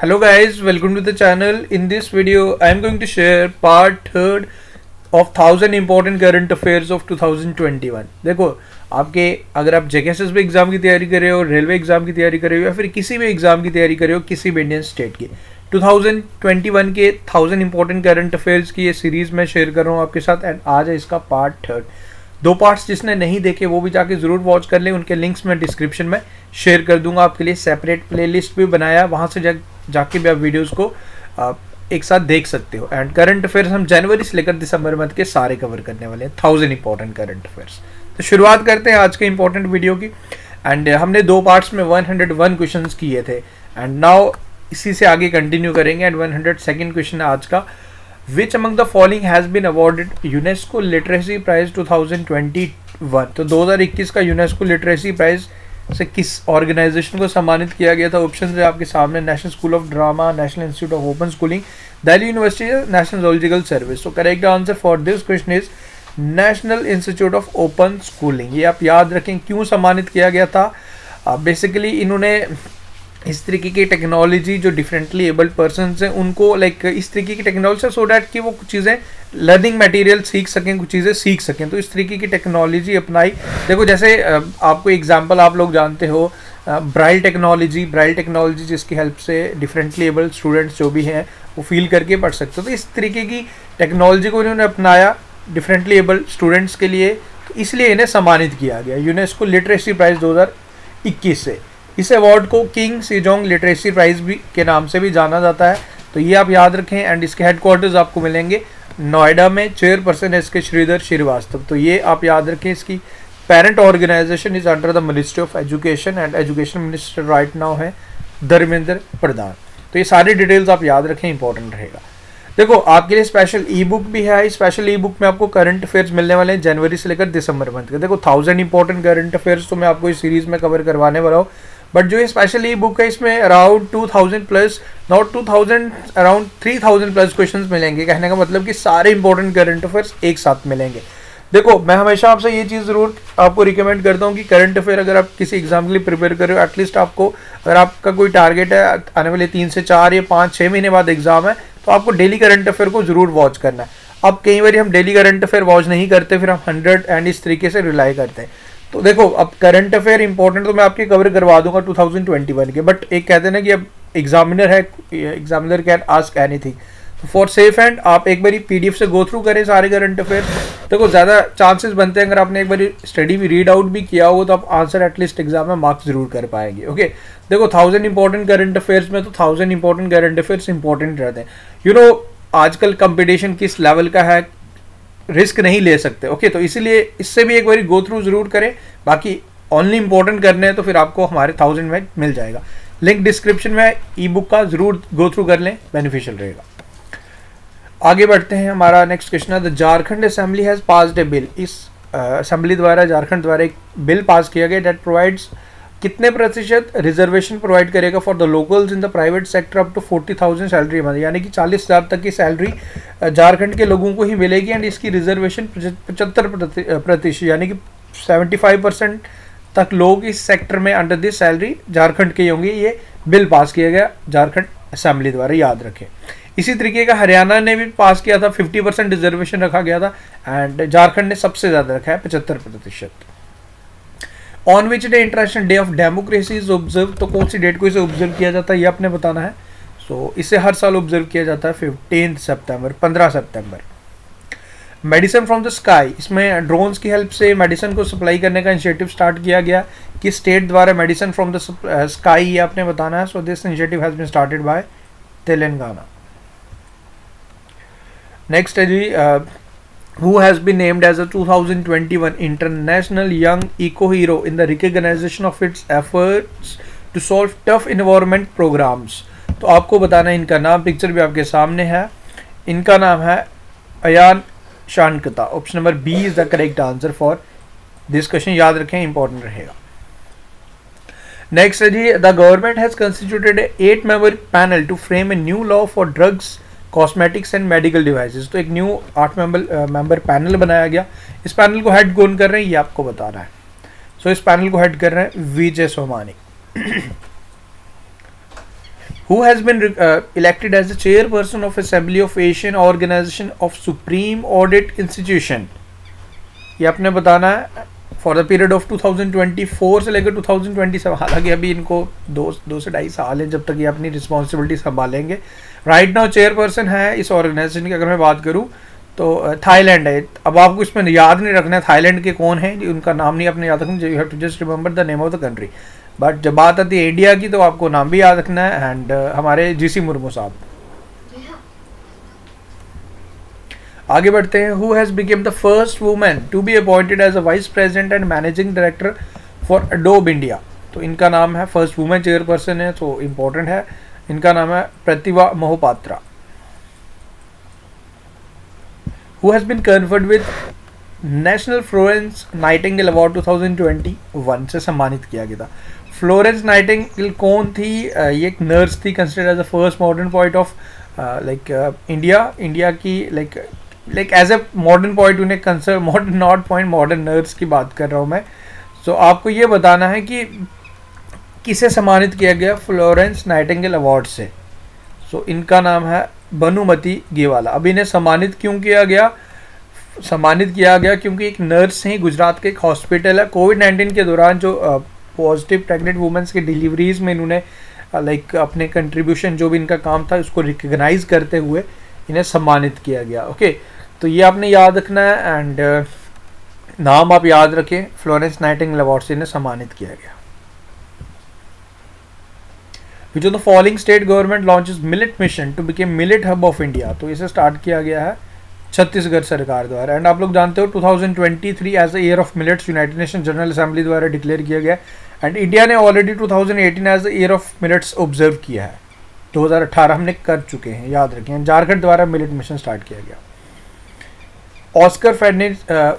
Hello guys, welcome to the channel. In this video, I am going to share part third of 1000 important current affairs of 2021. देखो आपके अगर आप जेकेएसएस exam की तैयारी कर रहे हो, रेलवे एग्जाम की तैयारी कर रहे हो या फिर किसी भी एग्जाम की तैयारी कर रहे हो, किसी भी इंडियन स्टेट की 2021 के 1000 इंपॉर्टेंट करंट अफेयर्स की ये सीरीज मैं शेयर कर रहा हूँ आपके साथ। एंड आज है इसका पार्ट थर्ड। दो पार्ट्स जिसने नहीं देखे वो भी जाके ज़रूर वॉच कर लें, उनके लिंक्स मैं डिस्क्रिप्शन में शेयर कर दूंगा आपके लिए। सेपरेट प्लेलिस्ट भी बनाया, वहाँ से जाके भी आप वीडियोस को एक साथ देख सकते हो। एंड करंट अफेयर्स हम जनवरी से लेकर दिसंबर मंथ के सारे कवर करने वाले हैं, 1000 इंपॉर्टेंट करंट अफेयर्स। तो शुरुआत करते हैं आज के इंपॉर्टेंट वीडियो की। एंड हमने दो पार्ट्स में 101 क्वेश्चन किए थे एंड नाउ इसी से आगे कंटिन्यू करेंगे। एंड 102nd क्वेश्चन है आज का, which among the following has been awarded UNESCO literacy prize 2021। तो 2021 का यूनेस्को लिटरेसी प्राइज से किस ऑर्गेनाइजेशन को सम्मानित किया गया था? ऑप्शन है आपके सामने, national school of drama, national institute of open schooling, Delhi university, national zoological service. तो correct answer for this question is national institute of open schooling. ये आप याद रखें क्यों सम्मानित किया गया था। बेसिकली इन्होंने इस तरीके की टेक्नोलॉजी जो डिफरेंटली एबल्ड पर्सन हैं उनको इस तरीके की टेक्नोलॉजी सो डैट कि वो कुछ चीज़ें लर्निंग मटेरियल सीख सकें, कुछ चीज़ें सीख सकें। तो इस तरीके की टेक्नोलॉजी अपनाई। देखो जैसे आपको एग्जांपल आप लोग जानते हो ब्राइल टेक्नोलॉजी जिसकी हेल्प से डिफरेंटली एबल्ड स्टूडेंट्स जो भी हैं वो फील करके पढ़ सकते हो। तो इस तरीके की टेक्नोलॉजी को इन्होंने अपनाया डिफरेंटली एबल्ड स्टूडेंट्स के लिए, तो इसलिए इन्हें सम्मानित किया गया यूनेस्को लिटरेसी प्राइज 2021 से। इस अवार्ड को किंग सेजोंग लिटरेसी प्राइज भी के नाम से भी जाना जाता है, तो ये आप याद रखें। एंड इसके हेडक्वार्टर्स आपको मिलेंगे नोएडा में, चेयरपर्सन है इसके श्रीधर श्रीवास्तव। तो ये आप याद रखें। इसकी parent organization is under the ministry of education and education minister right now है धर्मेंद्र प्रधान। तो ये सारी डिटेल्स आप याद रखें, इंपॉर्टेंट रहेगा। देखो आपके लिए स्पेशल ई बुक भी है। स्पेशल ई बुक में आपको करंट अफेयर्स मिलने वाले हैं जनवरी से लेकर दिसंबर मंथ के। देखो 1000 इंपॉर्टेंट करंट अफेयर्स तो मैं आपको इस सीरीज में कवर करवाने वाला हूँ, बट जो ये स्पेशल ई बुक है इसमें around 2000 plus, not 2000, around 3000 plus questions मिलेंगे। कहने का मतलब कि सारे इंपॉर्टेंट करंट अफेयर्स एक साथ मिलेंगे। देखो मैं हमेशा आपसे ये चीज़ ज़रूर आपको रिकमेंड करता हूँ कि करंट अफेयर अगर आप किसी एग्जाम के लिए प्रिपेयर कर रहे हो, एटलीस्ट आपको अगर आपका कोई टारगेट है आने वाले 3 से 4 या 5-6 महीने बाद एग्जाम है, तो आपको डेली करंट अफेयर को ज़रूर वॉच करना है। अब कई बार हम डेली करंट अफेयर वॉच नहीं करते, फिर हम 100 एंड इस तरीके से रिलाई करते हैं। तो देखो अब करंट अफेयर इंपॉर्टेंट तो मैं आपके कवर करवा दूंगा 2021 के, बट एक कहते हैं ना कि अब एग्जामिनर है, एग्जामिनर कैन आस्क एनीथिंग। तो फॉर सेफ एंड आप एक बारी पीडीएफ से गो थ्रू करें सारे करंट अफेयर। देखो ज़्यादा चांसेस बनते हैं अगर आपने एक बारी स्टडी भी रीड आउट भी किया हो तो आप आंसर एटलीस्ट एग्जाम में मार्क्स जरूर कर पाएंगे। ओके देखो 1000 इंपॉर्टेंट करंट अफेयर्स में तो 1000 इंपॉर्टेंट करंट अफेयर्स इंपॉर्टेंट रहते हैं। आजकल कंपटीशन किस लेवल का है, रिस्क नहीं ले सकते। ओके तो इसीलिए इससे भी एक बार गो थ्रू जरूर करें। बाकी ओनली इंपॉर्टेंट करने हैं तो फिर आपको हमारे 1000 में मिल जाएगा। लिंक डिस्क्रिप्शन में ई बुक का जरूर गो थ्रू कर लें, बेनिफिशियल रहेगा। आगे बढ़ते हैं। हमारा नेक्स्ट क्वेश्चन है, the Jharkhand assembly has passed A bill. इस असेंबली द्वारा झारखंड द्वारा एक बिल पास किया गया डेट प्रोवाइड्स कितने प्रतिशत रिजर्वेशन प्रोवाइड करेगा for the locals in the private sector up to 40,000 salary month, यानी कि 40,000 तक की सैलरी झारखंड के लोगों को ही मिलेगी। एंड इसकी रिजर्वेशन 75% यानी कि 75% तक लोग इस सेक्टर में अंडर दिस सैलरी झारखंड के होंगे। ये बिल पास किया गया झारखंड असेंबली द्वारा, याद रखें। इसी तरीके का हरियाणा ने भी पास किया था, 50% रिजर्वेशन रखा गया था। एंड झारखंड ने सबसे ज़्यादा रखा है 75%। On which day international day of democracy is observe. तो कौन सी डेट को इसे ऑब्जर्व किया जाता है ये आपने बताना है। सो इसे हर साल ऑब्जर्व किया जाता है 15 सितंबर, 15 सितंबर। मेडिसिन फ्रॉम द स्काई, इसमें ड्रोन्स की हेल्प से मेडिसिन को सप्लाई करने का इनिशिएटिव स्टार्ट किया गया। कि स्टेट द्वारा मेडिसिन फ्रॉम द स्काई ये आपने बताना है। So this initiative has been started by Telangana. Next है जी, who has been named as a 2021 International Young Eco Hero in the recognition of its efforts to solve tough environment programs। तो आपको बताना है इनका नाम, पिक्चर भी आपके सामने है। इनका नाम है Ayan Shanakta. Option number B is the correct answer for this question, याद रखें, इंपॉर्टेंट रहेगा। नेक्स्ट है जी, the government has constituted a 8-member panel to frame a new law for drugs, cosmetics and medical devices. तो एक न्यू 8 मेंबर पैनल बनाया गया। इस पैनल को हेड कौन कर रहे हैं ये आपको बताना है। सो इस पैनल को हेड कर रहे हैं विजय Somani. Who has been elected as the chairperson of Assembly of Asian Organization of Supreme Audit Institution? ये आपने बताना है फॉर द पीरियड ऑफ 2024 से लेकर 2027। हालांकि अभी इनको दो से 2.5 साल है जब तक ये अपनी रिस्पॉन्सिबिलिटी संभालेंगे। राइट नाउ चेयरपर्सन है इस ऑर्गेनाइजेशन की, अगर मैं बात करूँ तो थाईलैंड है। अब आपको इसमें याद नहीं रखना है थाईलैंड के कौन है, उनका नाम नहीं आपने याद रखना, you have to just remember the name of the country. But जब बात आती है इंडिया की तो आपको नाम भी याद रखना है, एंड हमारे जीसी मुर्मू साहब। आगे बढ़ते हैं। Who has become the first women to be appointed as a vice president and managing director for Adobe India? तो इनका नाम है, फर्स्ट वुमेन चेयरपर्सन है तो इम्पोर्टेंट है, इनका नाम है Pratibha Mohapatra. Who has been conferred with national Florence Nightingale award 2021 से सम्मानित किया गया था। फ्लोरेंस नाइटिंगेल कौन थी? ये एक नर्स थी, considered as the first modern poet of India की like as a modern poet उन्हें consider, modern not point, modern nurse की बात कर रहा हूँ मैं। सो आपको ये बताना है कि किसे सम्मानित किया गया फ्लोरेंस नाइटिंगेल अवार्ड से। सो इनका नाम है भानुमति गेवाला। अब इन्हें सम्मानित क्यों किया गया? सम्मानित किया गया क्योंकि एक नर्स हैं, गुजरात के एक हॉस्पिटल है, कोविड-19 के दौरान जो पॉजिटिव प्रेग्नेंट वुमेन्स के डिलीवरीज में इन्होंने लाइक अपने कंट्रीब्यूशन जो भी इनका काम था उसको रिकग्नाइज करते हुए इन्हें सम्मानित किया गया। ओके, तो ये आपने याद रखना है, एंड नाम आप याद रखें, फ्लोरेंस नाइटिंगेल अवार्ड से इन्हें सम्मानित किया गया। Which of the following state government launches millet mission to become millet hub of India? तो इसे स्टार्ट किया गया है छत्तीसगढ़ सरकार द्वारा। एंड आप लोग जानते हो 2023 as the year of millets United Nation General Assembly द्वारा डिक्लेयर किया गया, एंड इंडिया ने already 2018 as the year of millets observe किया है। 2018 हमने कर चुके हैं, याद रखें। झारखंड द्वारा मिलेट मिशन स्टार्ट किया गया। ऑस्कर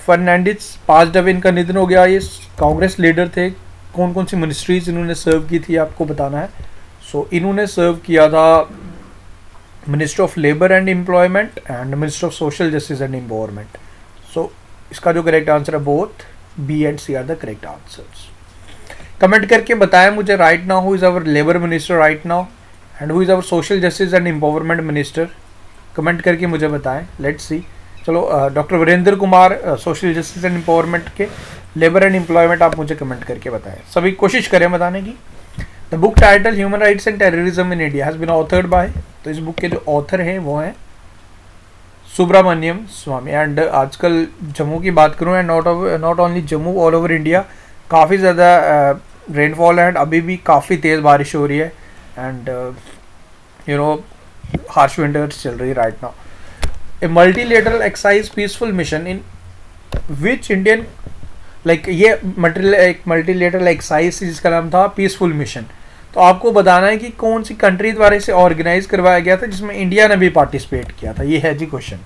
फर्नांडिस पास्ड अवे, इनका निधन हो गया। ये कांग्रेस लीडर थे। कौन कौन सी मिनिस्ट्रीज इन्होंने सर्व की थी आपको बताना है। सो इन्होंने सर्व किया था minister of labour and employment and minister of social justice and empowerment. So इसका जो करेक्ट आंसर है both B and C are the correct answers. Comment करके बताएं मुझे right now who is our labour minister right now and who is our social justice and empowerment minister. Comment करके मुझे बताएं, let's see. चलो doctor Virendra Kumar social justice and empowerment के, labour and employment आप मुझे कमेंट करके बताएं। सभी कोशिश करें बताने की। The book title human rights and terrorism in India has been authored by, तो इस बुक के जो ऑथर हैं वो हैं सुब्रमण्यम स्वामी। एंड आजकल जम्मू की बात करूँ and not only Jammu, all over India काफ़ी ज़्यादा रेनफॉल है एंड अभी भी काफ़ी तेज़ बारिश हो रही है, and you know harsh winters चल रही है right now. A multilateral excise peaceful mission in which Indian, like ये एक मल्टीलेटरल एक्साइज जिसका नाम था पीसफुल मिशन। तो आपको बताना है कि कौन सी कंट्री द्वारा इसे ऑर्गेनाइज करवाया गया था जिसमें इंडिया ने भी पार्टिसिपेट किया था, ये है जी क्वेश्चन।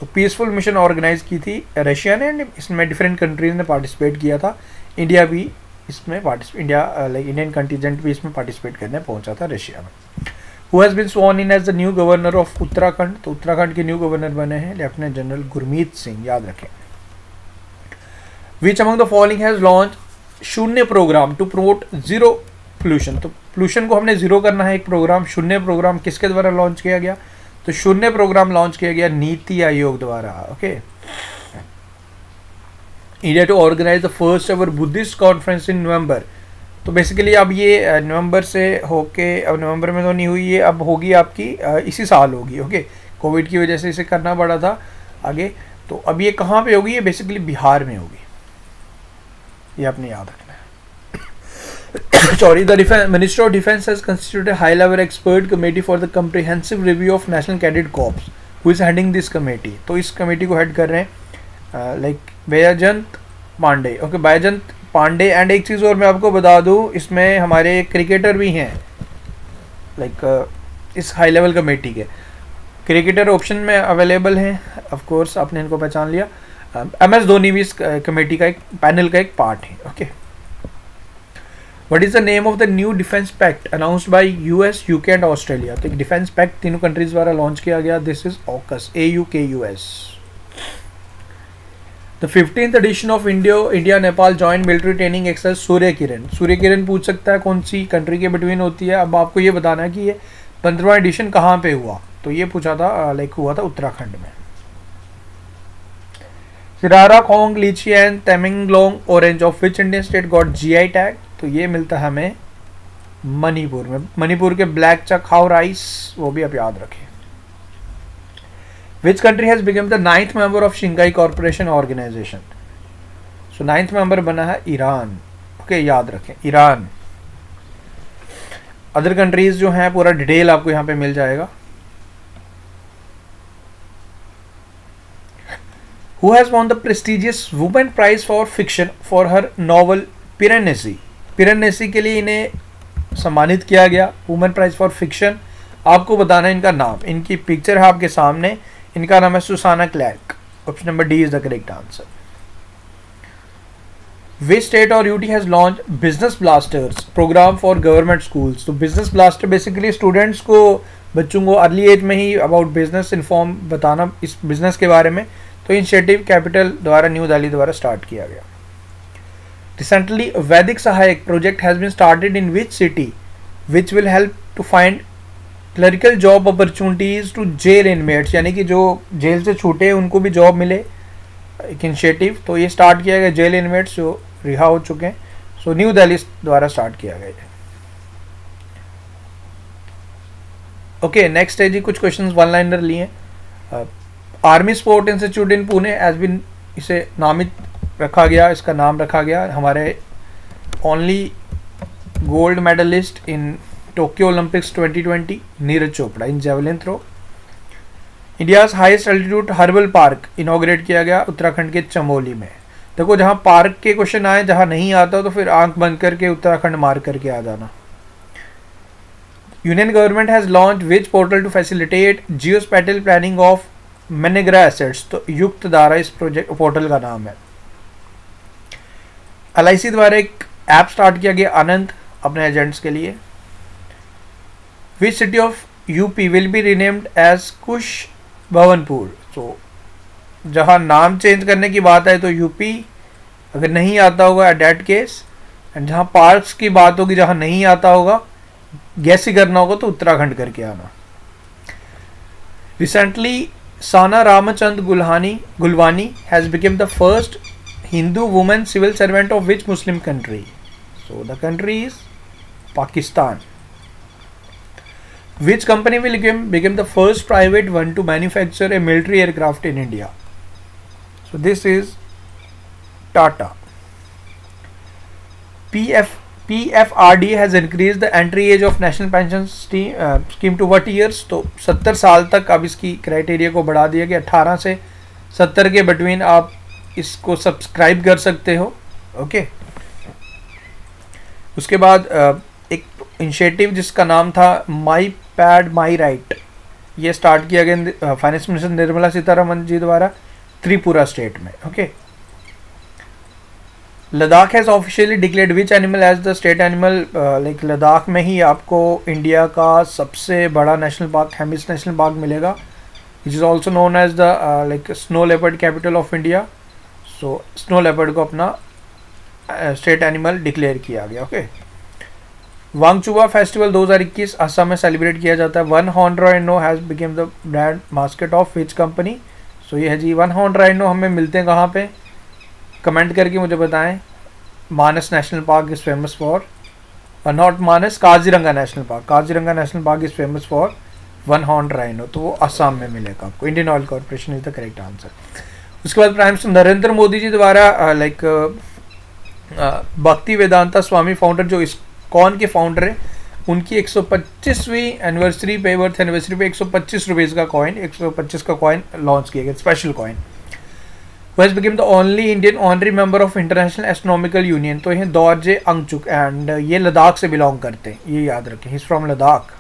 तो पीसफुल मिशन ऑर्गेनाइज की थी रशिया ने, इसमें डिफरेंट कंट्रीज ने पार्टिसिपेट किया था। इंडिया भी इसमें इंडियन कंटीजेंट भी इसमें पार्टिसिपेट करने पहुंचा था रशिया में। Who has been sworn in as the new governor of Uttarakhand? तो उत्तराखंड के न्यू गवर्नर बने हैं लेफ्टिनेंट जनरल गुरमीत सिंह, याद रखें। Which among the following has launch Shunya programme to promote zero pollution? तो पोल्यूशन को हमने जीरो करना है, एक प्रोग्राम शून्य प्रोग्राम किसके द्वारा लॉन्च किया गया? तो शून्य प्रोग्राम लॉन्च किया गया नीति आयोग द्वारा। Okay, India to organise the first ever Buddhist conference in November. तो बेसिकली अब ये नवंबर से होके, अब नवंबर में तो नहीं हुई है, अब होगी आपकी इसी साल होगी। ओके, कोविड की वजह से इसे करना पड़ा था आगे। तो अब ये कहाँ पे होगी? ये बेसिकली बिहार में होगी, ये आपने याद रखना है। Sorry, the minister of defence has constituted high level expert committee for the comprehensive review of national cadet corps. Who is heading this committee? तो इस कमेटी को हेड कर रहे हैं like Baijayant Panda. Okay, Baijayant Panda. And एक चीज़ और मैं आपको बता दूं, इसमें हमारे क्रिकेटर भी हैं, लाइक इस हाई लेवल कमेटी के क्रिकेटर ऑप्शन में अवेलेबल हैं। ऑफ कोर्स आपने इनको पहचान लिया। MS धोनी भी इस कमेटी का एक पैनल का एक पार्ट है। Okay, what is the name of the new defence pact announced by US, UK and Australia? तो एक डिफेंस पैक्ट तीनों कंट्रीज द्वारा लॉन्च किया गया। This is AUKUS, AUKUS। The 15th edition of India Nepal joint military training exercise Surya Kiran. Surya Kiran पूछ सकता है कौन सी कंट्री के बिटवीन होती है। अब आपको ये बताना है कि ये 15वां एडिशन कहाँ पे हुआ, तो ये पूछा था, लाइक हुआ था उत्तराखंड में। सिरारा, खोंग, लीची and Tamenglong orange of which Indian state got GI tag, तो ये मिलता है हमें मणिपुर में। मणिपुर के ब्लैक चखाओ राइस, वो भी आप याद रखें। Which country has become the 9th member of Shanghai corporation organization, so 9th member बना है ईरान। ओके, याद रखें ईरान। अदर कंट्रीज जो हैं पूरा डिटेल आपको यहाँ पे मिल जाएगा। Who has won the prestigious Women Prize for Fiction for her novel पिरेनेसी, पिरेनेसी के लिए इन्हें सम्मानित किया गया, वुमेन प्राइज फॉर फिक्शन। आपको बताना है इनका नाम, इनकी पिक्चर है आपके सामने, इनका नाम है Susanna Clarke. Option number D is the correct answer. Which state और UT has launch business blasters programme for government schools, तो बिजनेस ब्लास्टर बेसिकली स्टूडेंट्स को, बच्चों को अर्ली एज में ही अबाउट बिजनेस इन्फॉर्म बताना, इस बिजनेस के बारे में, तो इनिशिएटिव कैपिटल द्वारा न्यू दिल्ली द्वारा स्टार्ट किया गया। Recently Vaidik Sahayak project has been started in which city which will help to find clerical job opportunities to jail inmates, यानी कि जो जेल से छूटे हैं उनको भी जॉब मिले, एक इनिशिएटिव। तो ये स्टार्ट किया गया जेल इनमेट्स जो रिहा हो चुके हैं, सो न्यू दिल्ली द्वारा स्टार्ट किया गया। ओके, नेक्स्ट है जी, कुछ क्वेश्चंस वन लाइनर लिए। Army sport institute in Pune has been, इसे नामित रखा गया, इसका नाम रखा गया हमारे only gold medalist in Tokyo Olympics 2020 Neeraj Chopra in javelin throw. India's highest altitude herbal park inaugurate किया गया उत्तराखंड के चमोली में। देखो, जहां पार्क के क्वेश्चन आए, जहां नहीं आता तो फिर आंख बंद करके उत्तराखंड मार करके आ जाना। Union government has launch which portal to facilitate geo spatial planning of मेनेग्रा एसेट्स, तो युक्त धारा इस प्रोजेक्ट पोर्टल का नाम है। LIC द्वारा एक ऐप स्टार्ट किया गया आनंद अपने एजेंट्स के लिए। Which city of UP will be renamed as Kush Bhawanpur, तो जहां नाम चेंज करने की बात है तो यूपी, अगर नहीं आता होगा एट दैट केस, एंड जहां पार्क्स की बात होगी, जहां नहीं आता होगा, गैस ही करना होगा तो उत्तराखंड करके आना। Recently Sana Ramchand Gulwani has become the first Hindu woman civil servant of which Muslim country? So the country is Pakistan. Which company will become the first private one to manufacture a military aircraft in India? So this is Tata. PFRD has increased the entry age of national pension scheme to what years? तो 70 साल तक अब इसकी criteria को बढ़ा दिया गया, 18 से 70 के बिटवीन आप इसको सब्सक्राइब कर सकते हो। ओके, उसके बाद एक इनिशिएटिव जिसका नाम था माई पैड माई राइट, ये स्टार्ट किया गया फाइनेंस मिनिस्टर निर्मला सीतारमन जी द्वारा त्रिपुरा स्टेट में। Okay, Ladakh has officially declared which animal as the state animal, like Ladakh में ही आपको इंडिया का सबसे बड़ा national park, Hemis national park मिलेगा, which is also known as the like snow leopard capital of India. So snow leopard को अपना state animal declare किया गया। ओके, वांगचुआ फेस्टिवल 2021 असम में सेलिब्रेट किया जाता है। One horn rhino has become the brand mascot of which company? So ये है जी, वन हॉर्न राइनो हमें मिलते हैं कहाँ पे, कमेंट करके मुझे बताएं। Manas national park is famous for, not Manas, Kaziranga national park, Kaziranga national park is famous for one horn rhino, तो वो असम में मिलेगा आपको। Indian oil corporation is the correct answer. उसके बाद प्राइम मिनिस्टर नरेंद्र मोदी जी द्वारा लाइक भक्ति वेदांता स्वामी फाउंडर, जो इस्कॉन के फाउंडर है, उनकी 125वीं एनिवर्सरी पे, बर्थ एनिवर्सरी पे 125 रुपीज़ का कॉइन, 125 का कॉइन लॉन्च किया गया, स्पेशल कॉइन। वह became the only Indian honorary member of International Astronomical Union, तो ये दौरजे अंगचुक, एंड ये लद्दाख से बिलोंग करते हैं, ये याद रखें, he is from Ladakh.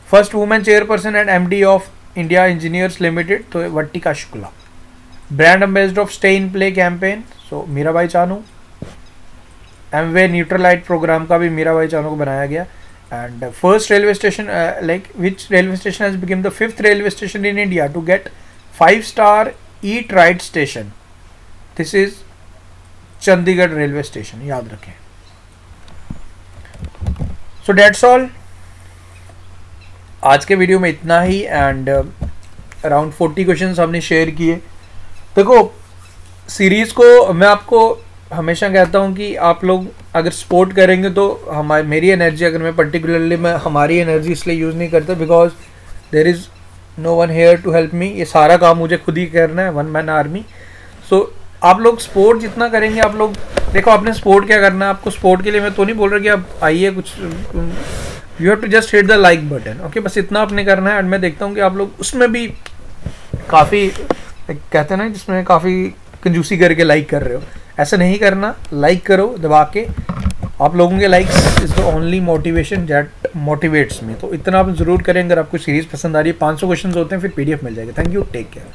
First women chairperson and MD of India engineers limited, तो Vartika Shukla. Brand ambassador of stay in play campaign, so Mirabai Chanu. Amway Nutrilite programme का भी मीराबाई चानू को बनाया गया। And first railway station, like which railway station has become the 5th railway station in India to get 5-star eat right station? This is Chandigarh railway station, याद रखें। So that's all. आज के video में इतना ही एंड अराउंड 40 क्वेश्चंस हमने share किए। देखो series को मैं आपको हमेशा कहता हूँ कि आप लोग अगर सपोर्ट करेंगे तो हमारी मेरी एनर्जी, अगर मैं पर्टिकुलरली मैं हमारी एनर्जी इसलिए यूज़ नहीं करता because there is no one here to help me, ये सारा काम मुझे खुद ही करना है, वन मैन आर्मी। सो आप लोग सपोर्ट जितना करेंगे, आप लोग देखो आपने सपोर्ट क्या करना है, आपको सपोर्ट के लिए मैं तो नहीं बोल रहा कि आप आइए कुछ, you have to just hit the like button, okay, बस इतना आपने करना है। एंड मैं देखता हूँ कि आप लोग उसमें भी काफ़ी कहते हैं ना जिसमें काफ़ी कंजूसी करके लाइक कर रहे हो, ऐसा नहीं करना, लाइक करो दबा के। आप लोगों के likes is the only motivation that motivates me. तो इतना आप ज़रूर करें। अगर आपको सीरीज़ पसंद आ रही है, 500 क्वेश्चन होते हैं, फिर PDF मिल जाएगा। Thank you, take care.